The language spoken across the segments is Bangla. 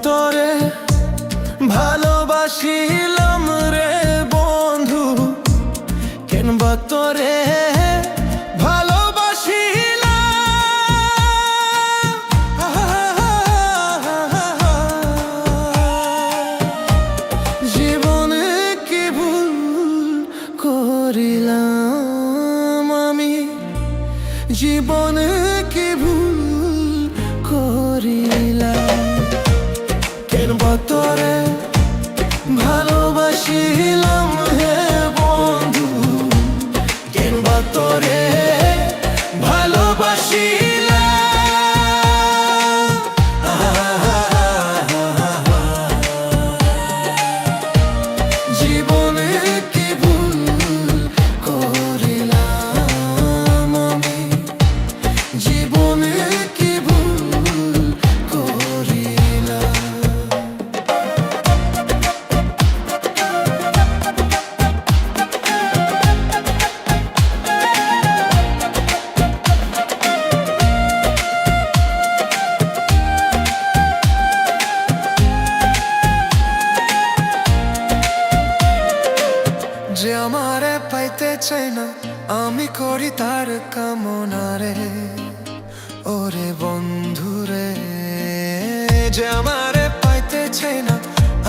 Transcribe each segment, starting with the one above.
তরে ভালোবাসিলাম রে বন্ধু, কেনবা তরে জীবনে কি ভুল করিলাম আমি, জীবনে কি ভুল করিলাম, কেনবা তরে ভালোবাসিলাম হে বন্ধু, কেনবা তরে ভালোবাসিলাম। জীবনে কি ভুল করিলাম আমি, জীবনে কি ভুল করিলাম। যে আমারে পাইতে চাই না, আমি করি তার কামনা রে, ওরে বন্ধু রে। যে আমারে পাইতে চাই না,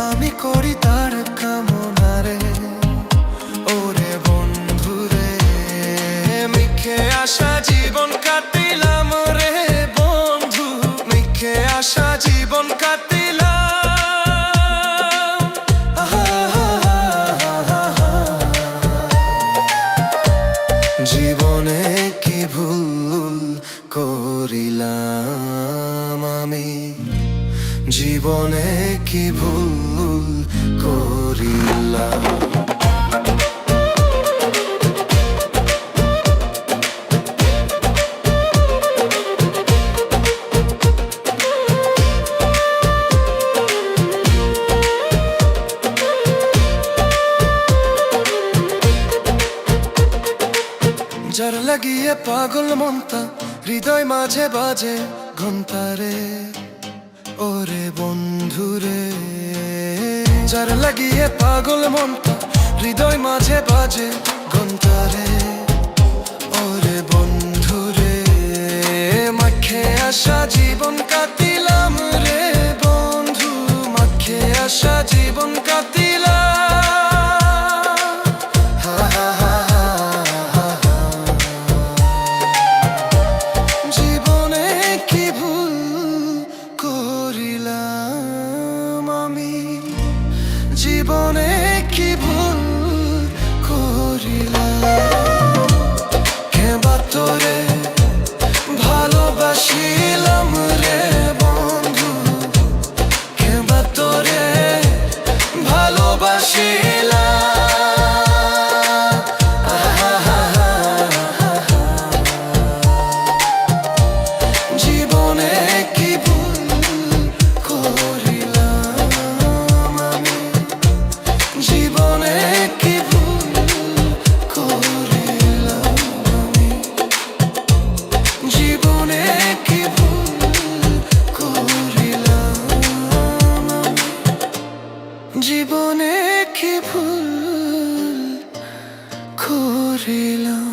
আমি করি তার কামনা রে, ওরে বন্ধু রে। মিথ্যে আশা জীবন কাটিলাম রে বন্ধু, মিথ্যে আশা জীবন কাটিলাম। জীবনে কি ভুল করিলাম আমি, জীবনে কি ভুল করিলাম। যার লাগিয়ে পাগল মনটা, হৃদয় মাঝে বাজে ঘন্টারে, ওরে বন্ধু রে। যার লাগিয়ে পাগল মনটা, হৃদয় মাঝে বাজে ঘন্টারে, ওরে বন্ধু রে। মাখে আশা জীবন কাটিলাম রে বন্ধু, মাখে আশা জীবন কাটিলাম। জীবনে কি ভুল করিলাম, কেনবা তোরে ভালোবাসিলাম রে বন্ধু, কেনবা তোরে ভালোবাসিলাম। জীবনে কি ভুল করিলাম আমি, জীবনে কি ভুল করিলাম আমি, জীবনে কি ভুল করিলাম আমি, জীবনে কি ভুল করিলাম।